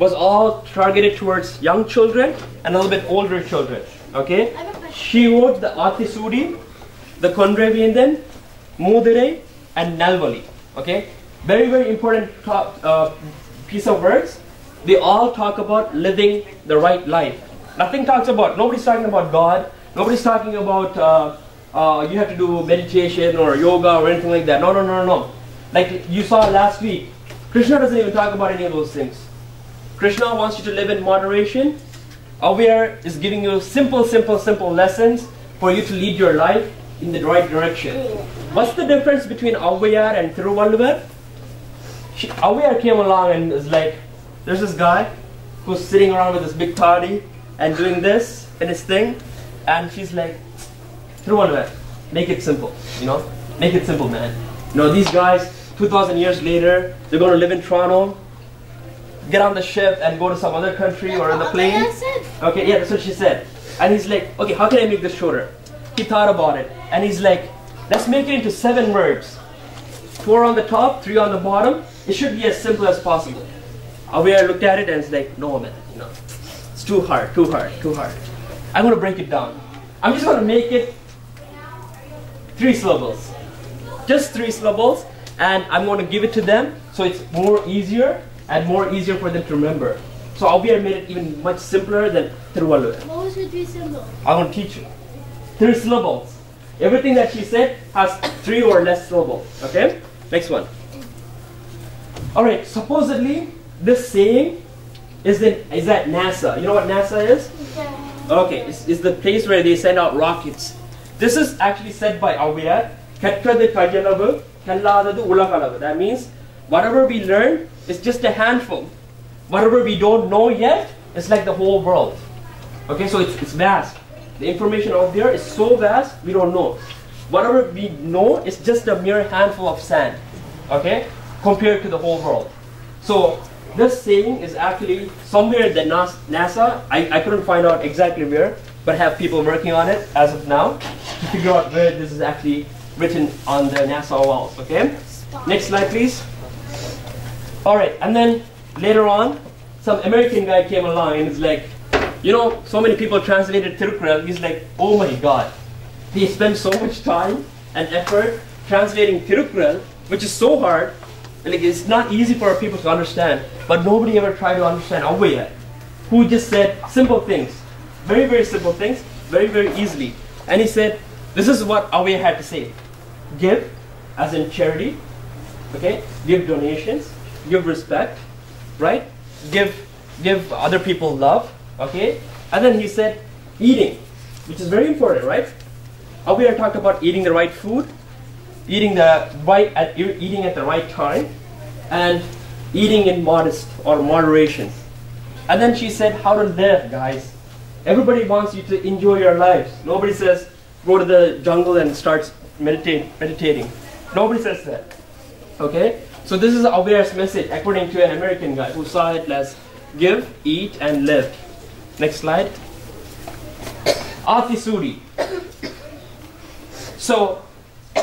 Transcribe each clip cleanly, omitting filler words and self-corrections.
was all targeted towards young children and a little bit older children. Okay? She wrote the Atisudi, the Kondraviendan, Mudire, and Nalvali. Okay? Very, very important piece of words. They all talk about living the right life. Nothing talks about, nobody's talking about God. Nobody's talking about you have to do meditation or yoga or anything like that. No, no, no, no. Like you saw last week, Krishna doesn't even talk about any of those things. Krishna wants you to live in moderation. Aware is giving you simple lessons for you to lead your life in the right direction. What's the difference between Avayar and Thiruvalluvar? Avayar came along and was like, there's this guy who's sitting around with this big party and doing this in his thing, and she's like, Thiruvalluvar, make it simple, you know? Make it simple, man. You know, these guys, 2,000 years later, they're going to live in Toronto, get on the ship and go to some other country or in the plane. Okay, yeah, that's what she said. And he's like, okay, how can I make this shorter? He thought about it, and he's like, let's make it into 7 words. 4 on the top, 3 on the bottom. It should be as simple as possible. Aware looked at it and it's like, no man, you know, it's too hard, too hard, too hard. I'm going to break it down. I'm just going to make it 3 syllables. Just 3 syllables, and I'm going to give it to them so it's more easier and more easier for them to remember. So Aware made it even much simpler than Thiruvalluvar. What was the 3 syllables? I want to teach you. 3 syllables. Everything that she said has 3 or less syllables. Okay? Next one. Alright, supposedly this saying is at NASA. You know what NASA is? Yeah. Okay, it's the place where they send out rockets. This is actually said by Aware. That means whatever we learn is just a handful. Whatever we don't know yet is like the whole world. Okay, so it's vast. The information out there is so vast, we don't know. Whatever we know is just a mere handful of sand. Okay, compared to the whole world. So this saying is actually somewhere at NASA. I couldn't find out exactly where, but have people working on it as of now to figure out where this is actually written on the NASA walls. Okay, next slide please. Alright, and then later on, some American guy came along and is like, you know, so many people translated Tirukkural. He's like, oh my god, they spend so much time and effort translating Tirukkural, which is so hard. Like, it's not easy for people to understand, but nobody ever tried to understand Awayar, who just said simple things, very, very simple things, very, very easily. And he said, this is what Awayar had to say. Give, as in charity, okay? Give donations, give respect, right? Give other people love, okay? And then he said, eating, which is very important, right? Awayar talked about eating the right food, eating at the right time, and eating in modest or moderation. And then she said how to live, guys. Everybody wants you to enjoy your lives. Nobody says go to the jungle and start meditating. Nobody says that. Okay? So this is Awayar's message according to an American guy who saw it as give, eat, and live. Next slide. Atisudi. So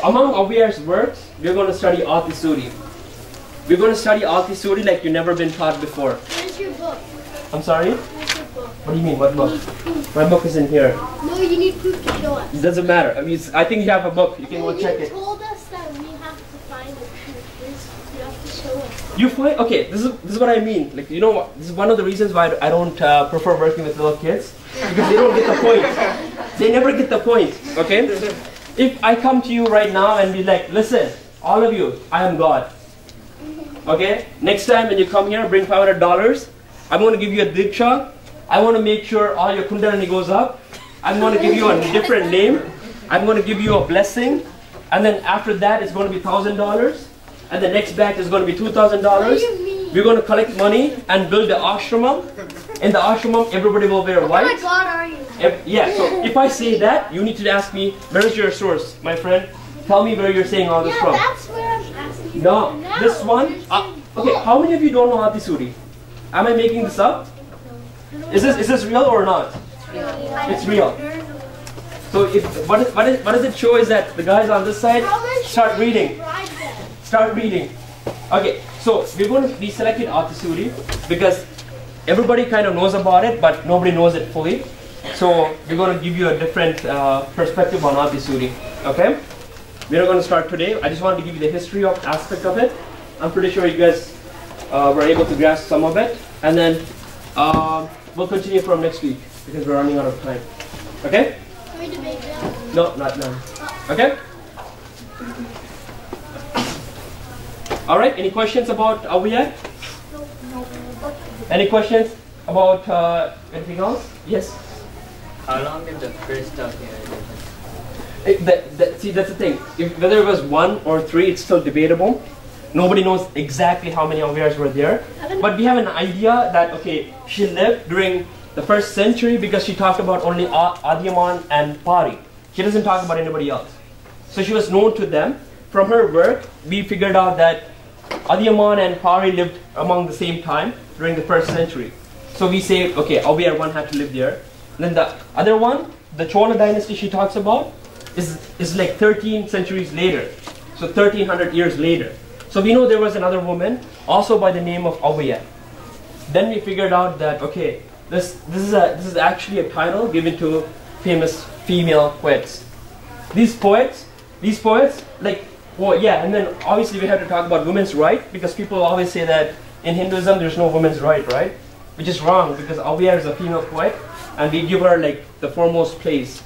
among Awayar's works, we're going to study Atisudi. We're going to study Atisudi like you've never been taught before. Where's your book? I'm sorry? Where's your book? What do you mean? What book? My book is in here. No, you need proof to show us. It doesn't matter. I mean, I think you have a book. You can go check You it. told us that we have to find the proof. You have to show us. You find, okay, this is what I mean. Like, you know what? This is one of the reasons why I don't prefer working with little kids. Because they don't get the point. They never get the point. Okay? If I come to you right now and be like, listen, all of you, I am God. Okay? Next time when you come here, bring $500. I'm going to give you a diksha. I want to make sure all your kundalini goes up. I'm going to give you a different name. I'm going to give you a blessing. And then after that, it's going to be $1,000. And the next batch is going to be $2,000. We're going to collect money and build the ashramam. In the ashramam, everybody will wear white. What kind of God are you? Yeah, so if I say that, you need to ask me, where is your source, my friend? Tell me where you're saying all this from. That's where I'm asking you. No, now. this one. Okay, how many of you don't know Atisudi? Am I making this up? Is this real or not? It's real. So what does it show is that the guys on this side start reading. Start reading. Okay, so we're going to be selected Atisudi because everybody kind of knows about it, but nobody knows it fully. So we're going to give you a different perspective on Adisuri. Okay? We're not going to start today. I just wanted to give you the history of aspect of it. I'm pretty sure you guys were able to grasp some of it. And then we'll continue from next week because we're running out of time. Okay? Can we debate now? No, not now. Okay? Alright, any questions about Awiyat? No. Any questions about anything else? Yes? How long did the first Awiyat live? See, that's the thing. Whether it was 1 or 3, it's still debatable. Nobody knows exactly how many Awiyars were there. But we have an idea that, okay, she lived during the 1st century because she talked about only Adiyaman and Pari. She doesn't talk about anybody else. So she was known to them. From her work, we figured out that Adiyaman and Pari lived among the same time during the 1st century. So we say, okay, Awiyar 1 had to live there. And then the other one, the Chola dynasty she talks about, is like 13 centuries later. So 1300 years later. So we know there was another woman, also by the name of Awiyar. Then we figured out that, okay, this is actually a title given to famous female poets. These poets, like, well, yeah, and then obviously we have to talk about women's right, because people always say that in Hinduism there's no women's right, right? Which is wrong, because Awiyar is a female poet, and we give her like the foremost place,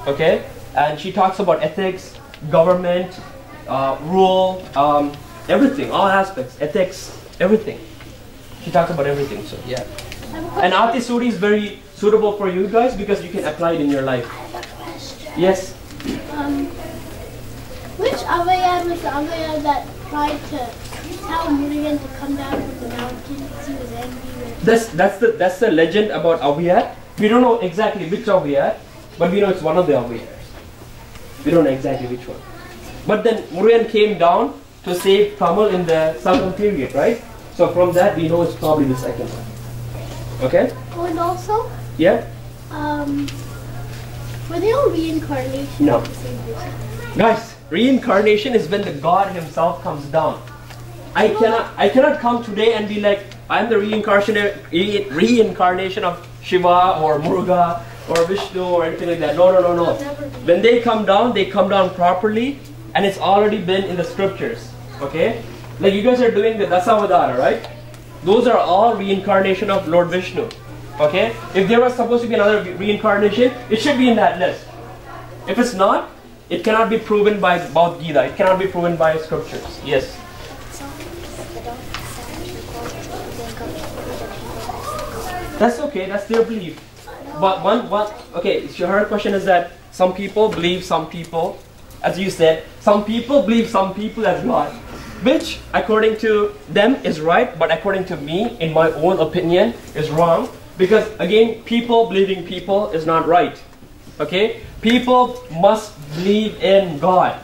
okay? And she talks about ethics, government, rule, everything, all aspects, ethics, everything. She talks about everything, so yeah. And Adisuri is very suitable for you guys because you can apply it in your life. Yes? Which Avayad was the Avayad that tried to tell Murugan to come down from the mountain because he was angry with... That's the legend about Awiyar. We don't know exactly which Awiyar, but we know it's one of the Awiyars. We don't know exactly which one. But then Murugan came down to save Tamil in the southern period, right? So from that we know it's probably the second one. Okay? Oh, and also, Yeah? were they all reincarnation No. of the same person? Guys, reincarnation is when the God himself comes down. I cannot come today and be like, I'm the reincarnation of Shiva or Muruga or Vishnu or anything like that. No. When they come down properly, and it's already been in the scriptures. Okay? Like you guys are doing the Dasavadara, right? Those are all reincarnation of Lord Vishnu. Okay? If there was supposed to be another reincarnation, it should be in that list. If it's not, it cannot be proven by Bhagavad Gita. It cannot be proven by scriptures. Yes? That's okay. That's their belief. But okay, so her question is that some people believe some people, as you said, some people believe some people as God, which according to them is right, but according to me, in my own opinion, is wrong. Because again, people believing people is not right. Okay? People must believe in God.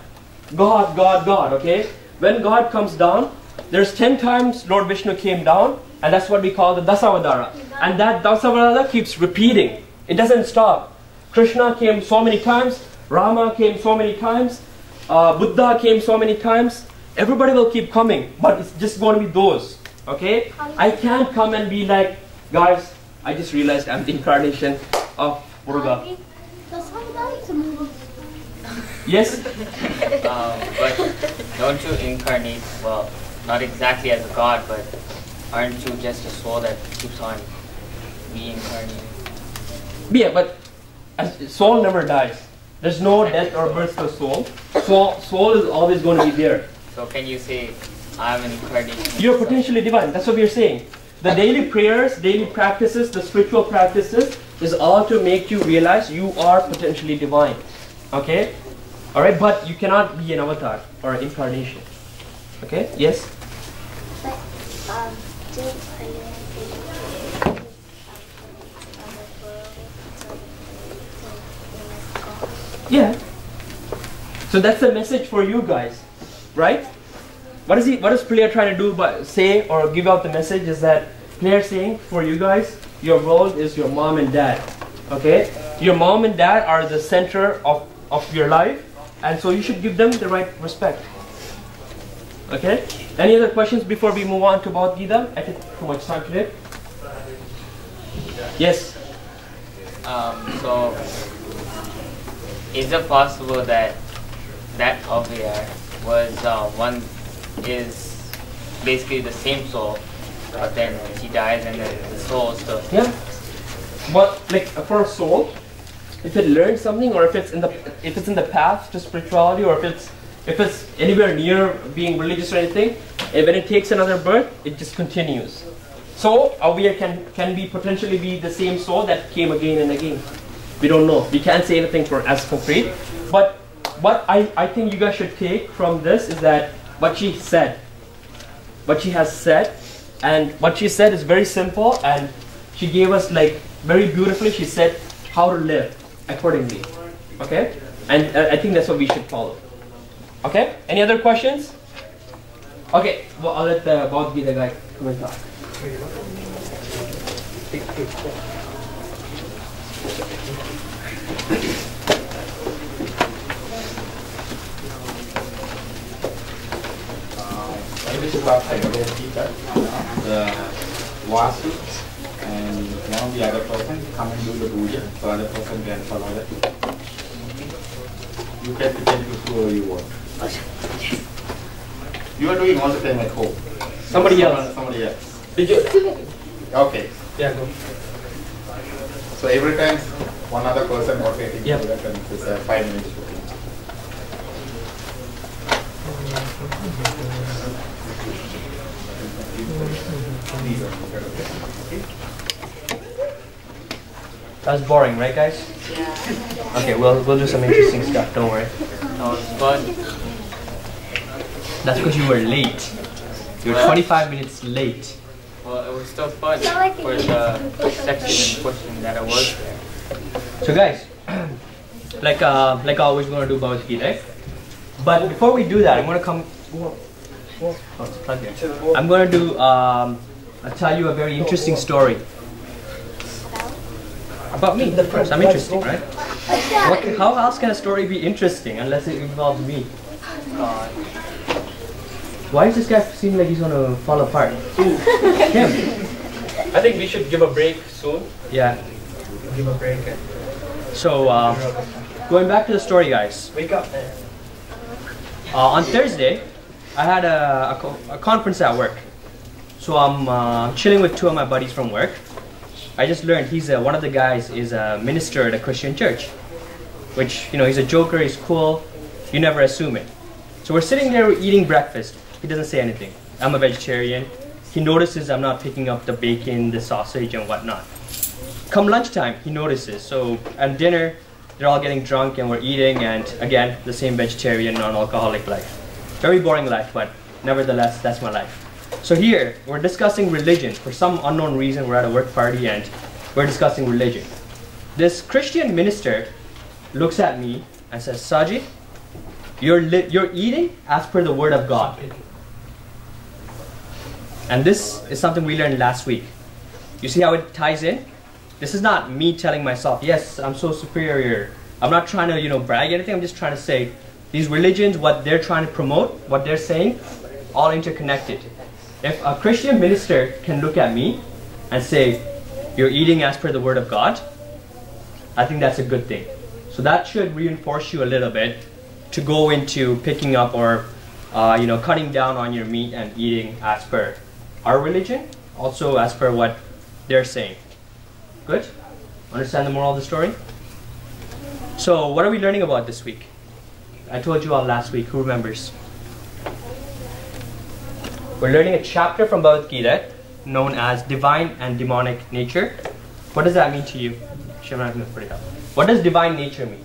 God, okay? When God comes down, there's 10 times Lord Vishnu came down, and that's what we call the Dasavadara. And that Dasavadara keeps repeating. It doesn't stop. Krishna came so many times, Rama came so many times, Buddha came so many times. Everybody will keep coming, but it's just going to be those. Okay? I can't come and be like, guys, I just realized I'm the incarnation of Muruga. Yes? But don't you incarnate, well, not exactly as a god, but aren't you just a soul that keeps on reincarnating? Yeah, but soul never dies. There's no death or birth to soul. Soul is always going to be there. So can you say, I'm an incarnation? You're potentially divine. That's what we're saying. The daily prayers, daily practices, the spiritual practices is all to make you realize you are potentially divine. Okay? Alright, but you cannot be an avatar or an incarnation. Okay? Yes? But, Yeah. So that's the message for you guys, right? What is Player trying to do? But say or give out the message is that Player saying for you guys, your world is your mom and dad. Okay? Your mom and dad are the center of your life, and so you should give them the right respect. Okay? Any other questions before we move on to Bhagavad Gita? I took too much time today. Yes. So, is it possible that that Avyar was one is basically the same soul, but then he dies and then the soul still? Yeah. But like for a soul, if it learns something, or if it's in the path to spirituality, or if it's anywhere near being religious or anything, and when it takes another birth, it just continues. So Avyar can potentially be the same soul that came again and again. We don't know. We can't say anything for as concrete. But what I think you guys should take from this is that what she said, what she has said, and what she said is very simple, and she gave us like very beautifully. She said how to live accordingly. Okay, and I think that's what we should follow. Okay. Any other questions? Okay. Well, I'll let the Bhagavad Gita guy come and talk. This is about Bhagavad Gita. The Vasu and one of the other person come and do the puja, so other person can follow that. You can pretend to do whoever you want. You are doing all the time at home. Somebody else. Somebody else. Did you? Okay. Yeah, go. So every time one other person rotating Yeah. to that, and it's 5 minutes shooting. That's boring, right, guys? Yeah. Okay, we'll do some interesting stuff. Don't worry. No, it's fun. That's because you were late. You were 25 minutes late. Well, it was still fun for the section and question that I was there. So, guys, like always, we're gonna do Bhagavad Gita, right? But before we do that, I'm gonna come. Oh, it's plugged in. I'm gonna do. I'll tell you a very interesting story about me. First, I'm interesting, right? How else can a story be interesting unless it involves me? God. Why does this guy seem like he's gonna fall apart? Him. I think we should give a break soon. Yeah. Give a break. So, going back to the story, guys. Wake up, man. On Thursday, I had a conference at work. So I'm chilling with two of my buddies from work. I just learned one of the guys is a minister at a Christian church. Which, he's a joker, he's cool. You never assume it. So we're sitting there eating breakfast. He doesn't say anything. I'm a vegetarian. He notices I'm not picking up the bacon, the sausage, and whatnot. Come lunchtime, he notices. So at dinner, they're all getting drunk and we're eating, and again, the same vegetarian, non-alcoholic life. Very boring life, but nevertheless, that's my life. So here, we're discussing religion. For some unknown reason, we're at a work party and we're discussing religion. This Christian minister looks at me and says, Sajid, you're eating as per the word of God. And this is something we learned last week. You see how it ties in? This is not me telling myself, yes, I'm so superior. I'm not trying to, brag anything. I'm just trying to say these religions, what they're trying to promote, what they're saying, all interconnected. If a Christian minister can look at me and say, you're eating as per the word of God, I think that's a good thing. So that should reinforce you a little bit to go into picking up or cutting down on your meat and eating as per our religion, also as per what they're saying. Good? Understand the moral of the story? So what are we learning about this week? I told you all last week. Who remembers? We're learning a chapter from Bhagavad Gita known as Divine and Demonic Nature. What does that mean to you? What does divine nature mean?